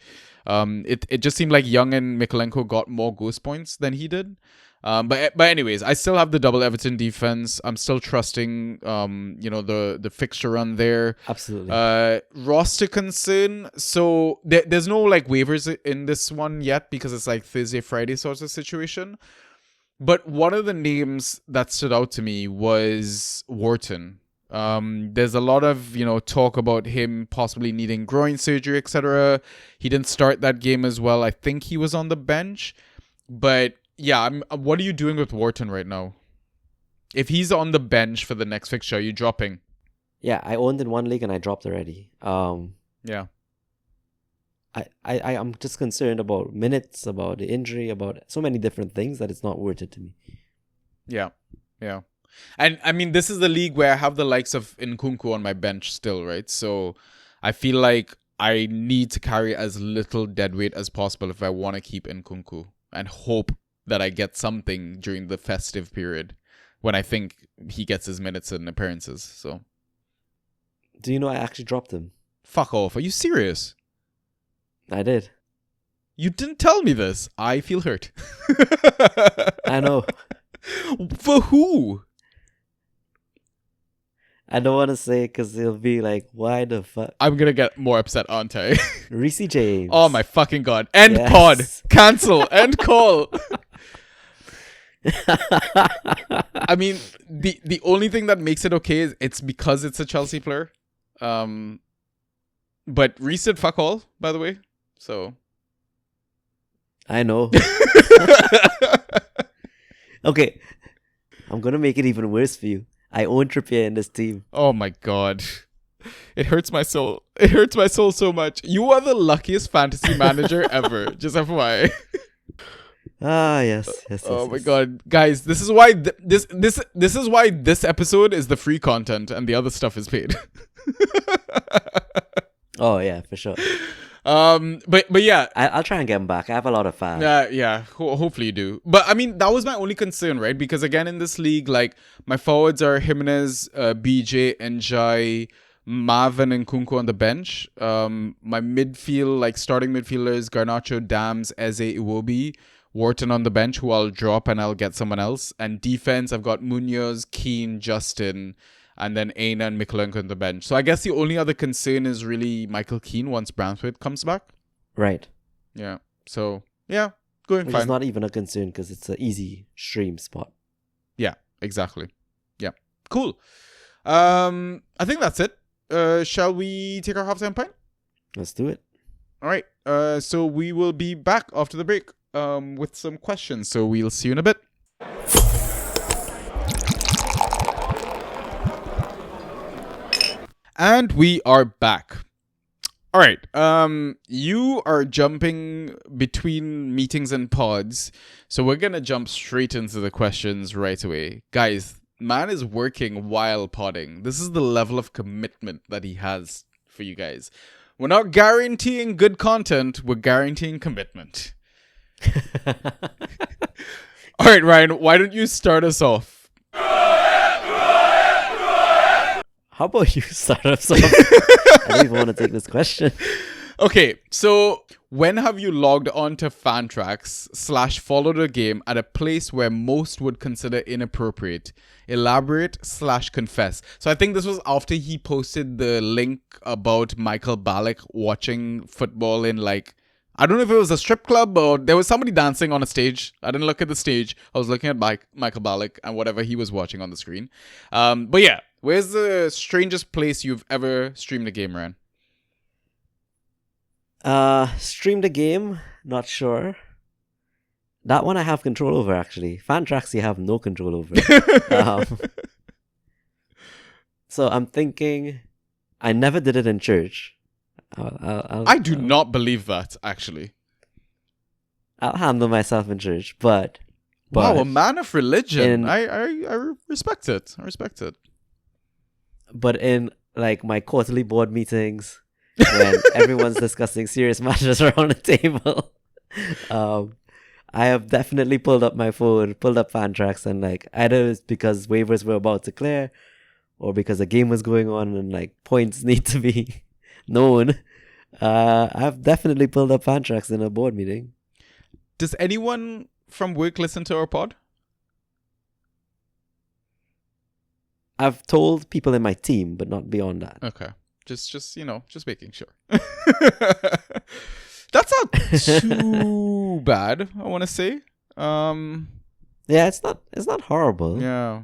It just seemed like Young and Mikolenko got more ghost points than he did. But anyways, I still have the double Everton defense. I'm still trusting the fixture run there. Absolutely. Roster concern. So there's no like waivers in this one yet because it's like Thursday, Friday sort of situation. But one of the names that stood out to me was Wharton. There's a lot of talk about him possibly needing groin surgery, etc. He didn't start that game as well. I think he was on the bench, but yeah, what are you doing with Wharton right now? If he's on the bench for the next fixture, are you dropping? Yeah, I owned in one league and I dropped already. Yeah. I'm just concerned about minutes, about the injury, about so many different things that it's not worth it to me. Yeah. And I mean, this is the league where I have the likes of Nkunku on my bench still, right? So I feel like I need to carry as little deadweight as possible if I want to keep Nkunku and hope that I get something during the festive period when I think he gets his minutes and appearances. So, do you know I actually dropped him? Fuck off. Are you serious? I did. You didn't tell me this. I feel hurt. I know. For who? I don't want to say it because he'll be like, why the fuck? I'm going to get more upset, aren't I? Reece James. Oh my fucking god. End Yes. pod. Cancel. End call. I mean, the only thing that makes it okay is it's because it's a Chelsea player. But Reece did fuck all, by the way. So I know. Okay. I'm going to make it even worse for you. I own Trippier in this team. oh my god. It hurts my soul. It hurts my soul so much. You are the luckiest fantasy manager ever. Just FYI. Ah, yes. Oh my god, guys! This is why this is why this episode is the free content and the other stuff is paid. Oh yeah, for sure. But yeah, I'll try and get him back. I have a lot of fans. yeah. Hopefully you do. But I mean, that was my only concern, right? Because again, in this league, like my forwards are Jimenez, BJ, Njai, Marvin, and Kunku on the bench. My midfield, like starting midfielders, Garnacho, Dams, Eze, Iwobi. Wharton on the bench, who I'll drop and I'll get someone else. And defense, I've got Munoz, Keane, Justin, and then Aina and Mikolenko on the bench. So I guess the only other concern is really Michael Keane once Braithwaite comes back. Right. Yeah. So, yeah, going Which fine. is not even a concern because it's an easy stream spot. Yeah, exactly. Yeah. Cool. I think that's it. Shall we take our halftime pint? Let's do it. All right. So we will be back after the break with some questions. So we'll see you in a bit. And we are back. All right. You are jumping between meetings and pods. So we're going to jump straight into the questions right away. Guys, man is working while podding. This is the level of commitment that he has for you guys. We're not guaranteeing good content. We're guaranteeing commitment. All right, Ryan, why don't you start us off? How about you start us off? I don't even want to take this question. Okay, so when have you logged on to Fantrax / followed a game at a place where most would consider inappropriate? Elaborate / confess. So I think this was after he posted the link about Michael Ballack watching football in like, I don't know if it was a strip club or there was somebody dancing on a stage. I didn't look at the stage. I was looking at Michael Ballack and whatever he was watching on the screen. But yeah, where's the strangest place you've ever streamed a game, Ryan? Streamed a game, not sure. That one I have control over, actually. Fantrax you have no control over. So I'm thinking, I never did it in church. I do not believe that, actually. I'll handle myself in church, but wow, a man of religion. in- I respect it. I respect it. but in like my quarterly board meetings, when everyone's discussing serious matters around the table, I have definitely pulled up my phone, pulled up Fantrax, and like either it's because waivers were about to clear, or because a game was going on and like points need to be known. I've definitely pulled up Fantrax in a board meeting. Does anyone from work listen to our pod? I've told people in my team, but not beyond that. Okay. Just making sure. That's not too bad, I want to say. Yeah, it's not horrible. Yeah.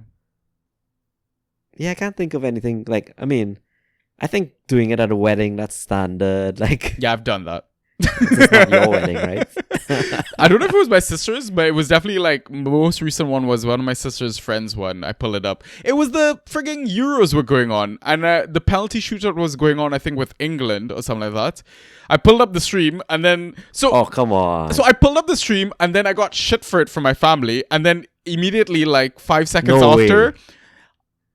Yeah, I can't think of anything like, I mean, I think doing it at a wedding, that's standard. Like, Yeah, I've done that. it's not your wedding, right? I don't know if it was my sister's, but it was definitely like most recent one was one of my sister's friends one. I pulled it up. It was the frigging Euros were going on and the penalty shootout was going on, I think, with England or something like that. I pulled up the stream and then Oh, come on. So I pulled up the stream and then I got shit for it from my family and then immediately like 5 seconds No after way.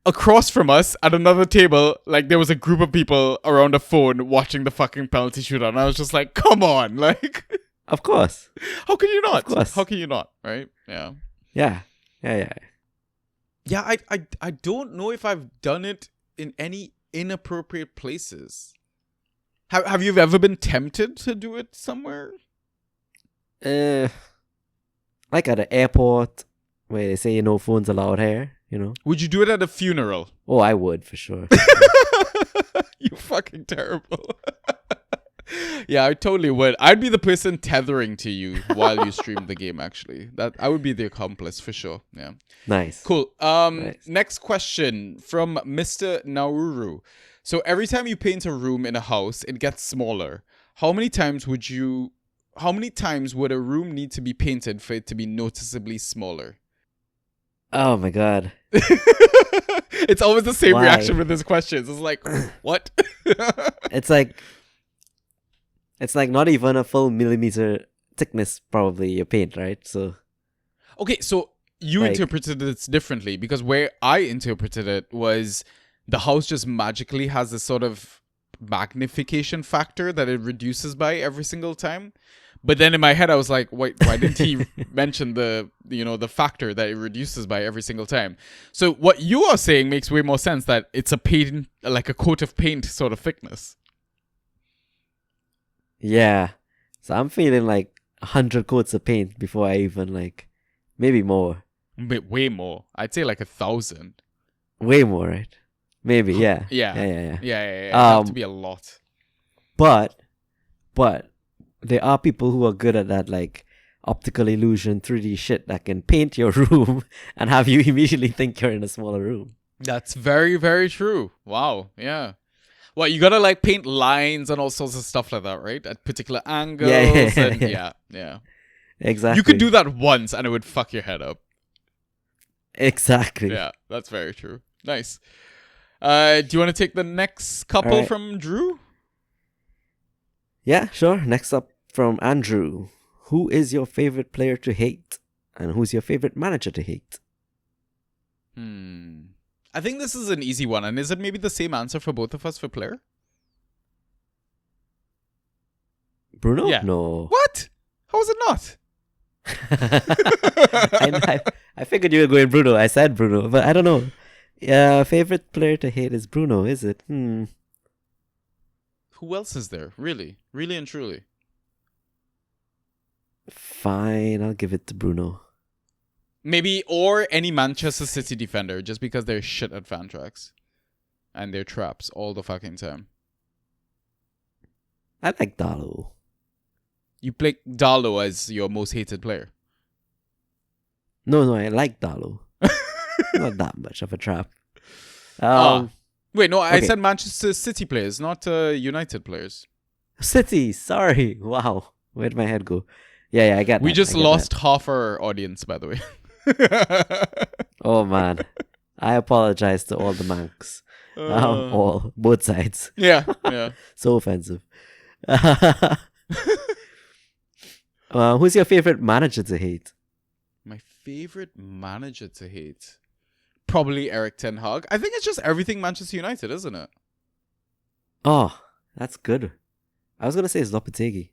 across from us at another table, like there was a group of people around a phone watching the fucking penalty shootout. And I was just like, come on, like, Of course. how can you not? Of course. How can you not? Right? Yeah. Yeah. Yeah, I don't know if I've done it in any inappropriate places. Have you ever been tempted to do it somewhere? Like at an airport where they say no phones allowed here, you know? Would you do it at a funeral? Oh, I would for sure. You fucking terrible. Yeah, I totally would. I'd be the person tethering to you while you stream the game, actually. That I would be the accomplice for sure. Yeah. Nice. Cool. Nice. Next question from Mr. Nauru. So every time you paint a room in a house, it gets smaller. How many times would a room need to be painted for it to be noticeably smaller? Oh my god. It's always the same Why? reaction with these questions. It's like, what? It's like not even a full millimeter thickness, probably your paint, right? So Okay, so you Like- interpreted it differently, because where I interpreted it was the house just magically has this sort of magnification factor that it reduces by every single time. But then in my head I was like, wait, why didn't he mention the factor that it reduces by every single time? So what you are saying makes way more sense, that it's a paint, like a coat of paint sort of thickness. yeah. So I'm feeling like 100 coats of paint before I even like, maybe more, Way more. I'd say like 1,000. way more, right? Maybe, yeah. Yeah. Yeah. Yeah. It'd have to be a lot. But there are people who are good at that, like optical illusion 3D shit that can paint your room and have you immediately think you're in a smaller room. That's very, very true. Wow. Yeah. Well, you gotta like paint lines and all sorts of stuff like that, right? At particular angles. Yeah. Yeah. Exactly. You could do that once and it would fuck your head up. Exactly. Yeah, that's very true. Nice. Do you want to take the next couple All right. from Drew? Yeah, sure. Next up from Andrew. Who is your favorite player to hate? And who's your favorite manager to hate? I think this is an easy one. And is it maybe the same answer for both of us for player? Bruno? Yeah. No. What? How is it not? I figured you were going Bruno. I said Bruno, but I don't know. Yeah, favorite player to hate is Bruno, is it? Who else is there? Really? Really and truly? Fine, I'll give it to Bruno. Maybe, or any Manchester City defender, just because they're shit at fan tracks. And they're traps all the fucking time. I like Dalo. You pick Darlow as your most hated player. No, I like Dalo. Not that much of a trap. Wait, no, I okay. said Manchester City players, not United players. City, sorry. Wow. Where'd my head go? Yeah, I get We that. just I get lost that. half our audience, by the way. Oh, man. I apologize to all the manx. Both sides. Yeah. So offensive. Who's your favorite manager to hate? My favorite manager to hate? Probably Eric Ten Hag. I think it's just everything Manchester United, isn't it? Oh, that's good. I was going to say it's Lopetegui.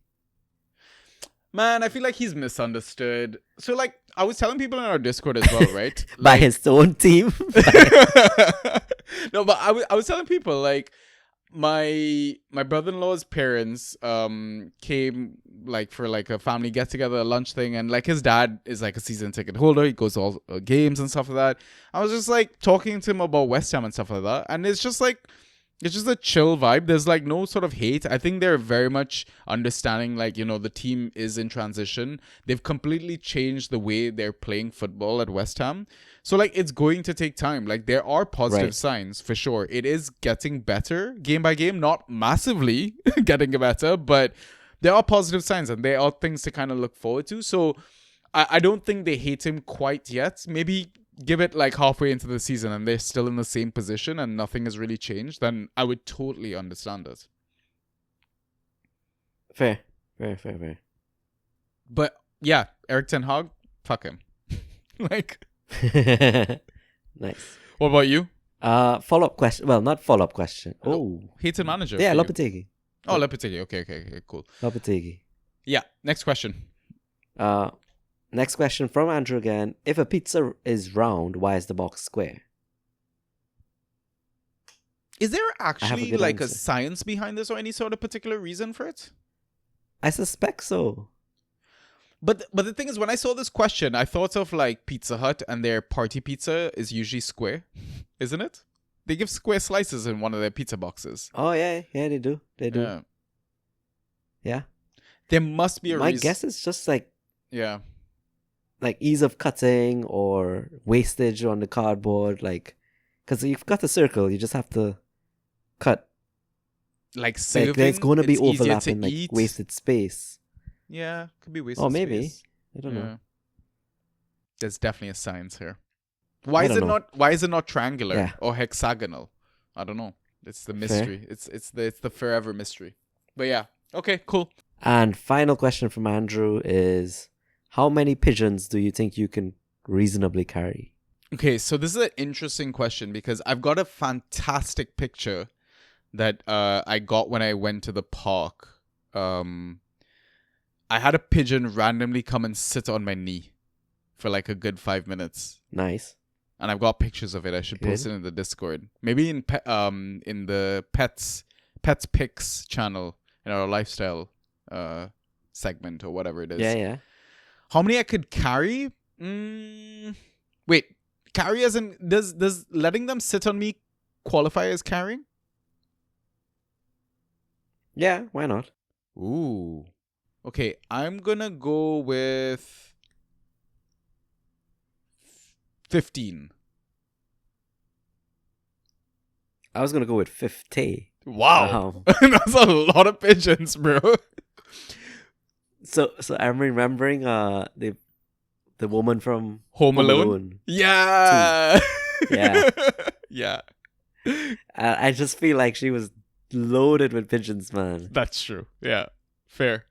Man, I feel like he's misunderstood. So, like, I was telling people in our Discord as well, right? By his own team? No, but I was telling people, like, my brother-in-law's parents came like for like a family get together, a lunch thing, and like his dad is like a season ticket holder. He goes to all games and stuff like that. I was just like talking to him about West Ham and stuff like that, and it's just like, it's just a chill vibe. There's like no sort of hate. I think they're very much understanding, like, you know, the team is in transition. They've completely changed the way they're playing football at West Ham. So like it's going to take time. Like there are positive signs for sure. It is getting better game by game, not massively getting better, but there are positive signs and there are things to kind of look forward to. So I don't think they hate him quite yet. Maybe give it like halfway into the season and they're still in the same position and nothing has really changed, then I would totally understand it. Fair. But yeah, Eric Ten Hag, fuck him. Like, nice. what about you? Follow-up question. Well, not follow-up question. Oh. Hated manager. Yeah, for you. Lopetegui. Oh, Lopetegui. Okay, cool. Lopetegui. Yeah, next question. Next question from Andrew again. If a pizza is round, why is the box square? Is there actually like answer. a science behind this or any sort of particular reason for it? I suspect so. But the thing is, when I saw this question, I thought of like Pizza Hut and their party pizza is usually square, isn't it? They give square slices in one of their pizza boxes. Oh, yeah, they do. Yeah. There must be a My reason. guess is just like ease of cutting or wastage on the cardboard, like, because you've got a circle, you just have to cut. Like serving, Like there's going to be it's easier overlapping, to like eat. wasted space. Yeah, could be wasted Or maybe. space. I don't know. There's definitely a science here. Why I is don't it know. not? Why is it not triangular Yeah. or hexagonal? I don't know. It's the mystery. It's the forever mystery. But yeah. Okay. Cool. And final question from Andrew is, how many pigeons do you think you can reasonably carry? Okay. So this is an interesting question because I've got a fantastic picture that I got when I went to the park. I had a pigeon randomly come and sit on my knee for like a good 5 minutes. Nice. And I've got pictures of it. I should post Good. it in the Discord. Maybe in the pets pics channel in our lifestyle segment or whatever it is. Yeah. How many I could carry? Wait, carry as in does letting them sit on me qualify as carrying? Yeah, why not? Ooh. Okay, I'm gonna go with 15. I was gonna go with 50. Wow. That's a lot of pigeons, bro. So I'm remembering the woman from Home Alone? Yeah. Yeah. Yeah. I just feel like she was loaded with pigeons, man. That's true. Yeah. Fair.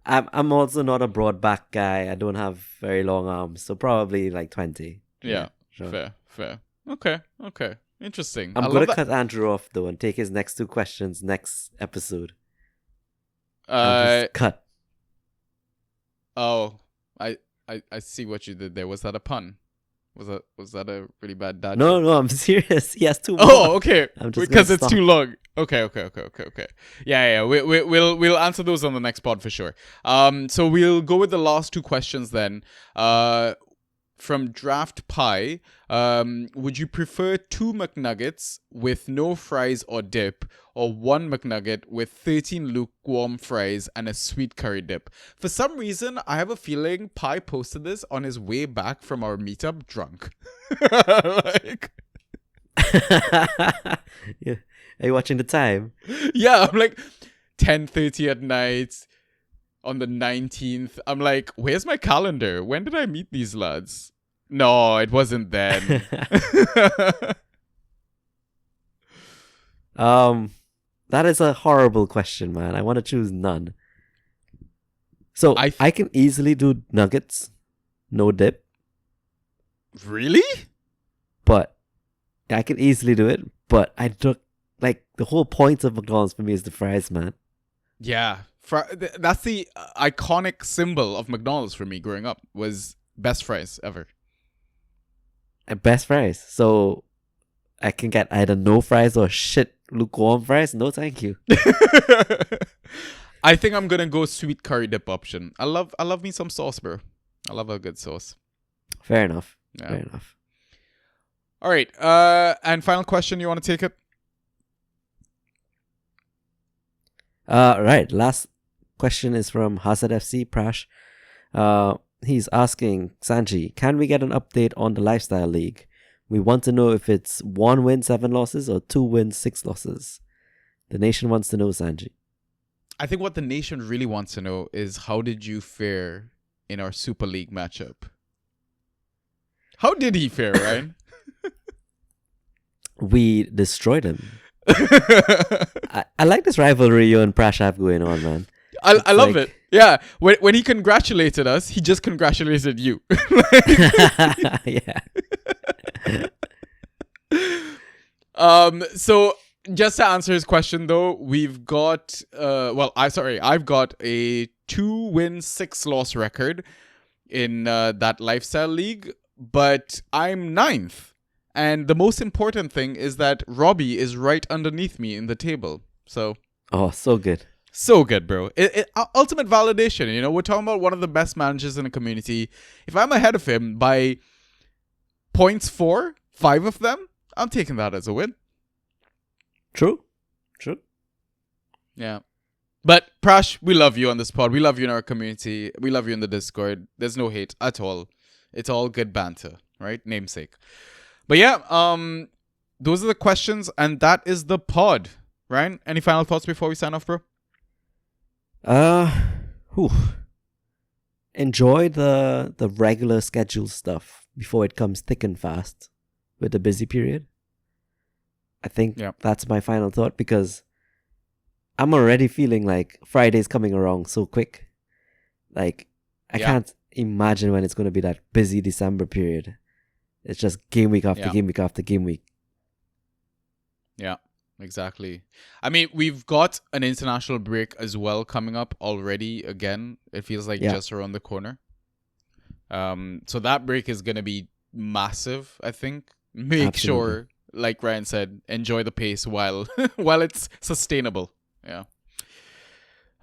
I'm also not a broad back guy. I don't have very long arms, so probably like 20. Yeah. Sure. Fair. Okay. Interesting. I'm gonna cut Andrew off though and take his next two questions next episode. Cut. Oh, I see what you did there. Was that a pun? Was that a really bad dad No, joke? I'm serious. He has two more. Oh, okay. I'm just Because gonna it's stop. too long. Okay. Yeah. We'll answer those on the next pod for sure. So we'll go with the last two questions then. From Draft Pie, would you prefer 2 McNuggets with no fries or dip, or 1 McNugget with 13 lukewarm fries and a sweet curry dip? For some reason, I have a feeling Pie posted this on his way back from our meetup drunk. Like, Yeah. Are you watching the time? yeah, I'm like 10:30 at night on the 19th. I'm like, where's my calendar? When did I meet these lads? No, it wasn't then. That is a horrible question, man. I want to choose none. So I can easily do nuggets, no dip, Really? but I can easily do it. But I don't like the whole point of McDonald's for me is the fries, man. Yeah. That's the iconic symbol of McDonald's for me growing up, was best fries ever. And best fries. So I can get either no fries or shit lukewarm fries. No, thank you. I think I'm gonna go sweet curry dip option. I love me some sauce, bro. I love a good sauce. Fair enough. Yeah. Fair enough. All right. And final question. You want to take it? Right. Last question is from Hazard FC Prash. He's asking, Sanji, can we get an update on the Lifestyle League? We want to know if it's 1 win, 7 losses or 2 wins, 6 losses. The nation wants to know, Sanji. I think what the nation really wants to know is, how did you fare in our Super League matchup? How did he fare, Ryan? We destroyed him. I like this rivalry you and Prash have going on, man. I love it. Yeah. When he congratulated us, he just congratulated you. Yeah. So just to answer his question though, we've got I've got a 2 win 6 loss record in that Lifestyle League, but I'm 9th. And the most important thing is that Robbie is right underneath me in the table. So so good. So good, bro. Ultimate validation. You know, we're talking about one of the best managers in the community. If I'm ahead of him by 0.4, 5 of them, I'm taking that as a win. True. Yeah. But Prash, we love you on this pod. We love you in our community. We love you in the Discord. There's no hate at all. It's all good banter, right? Namesake. But yeah, those are the questions, and that is the pod. Ryan, any final thoughts before we sign off, bro? Enjoy the regular schedule stuff before it comes thick and fast. with the busy period. I think that's my final thought, because I'm already feeling like Friday's coming around so quick. Like, I can't imagine when it's going to be that busy December period. It's just game week after game week after game week. Yeah, exactly. I mean, we've got an international break as well coming up already. Again, it feels like just around the corner. So that break is going to be massive, I think. Make sure, like Ryan said, enjoy the pace while while it's sustainable. Yeah.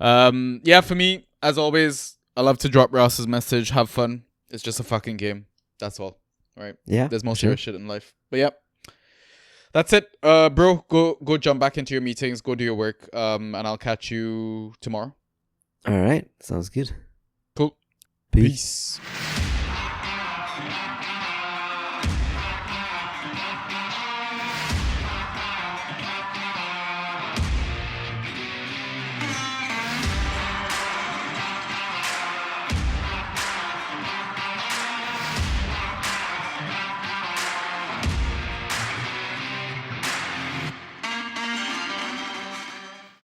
For me, as always, I love to drop Ross's message. Have fun. It's just a fucking game. That's all. Right? Yeah. There's more serious shit in life. But that's it. Bro, go jump back into your meetings. Go do your work. And I'll catch you tomorrow. All right. Sounds good. Cool. Peace. Peace.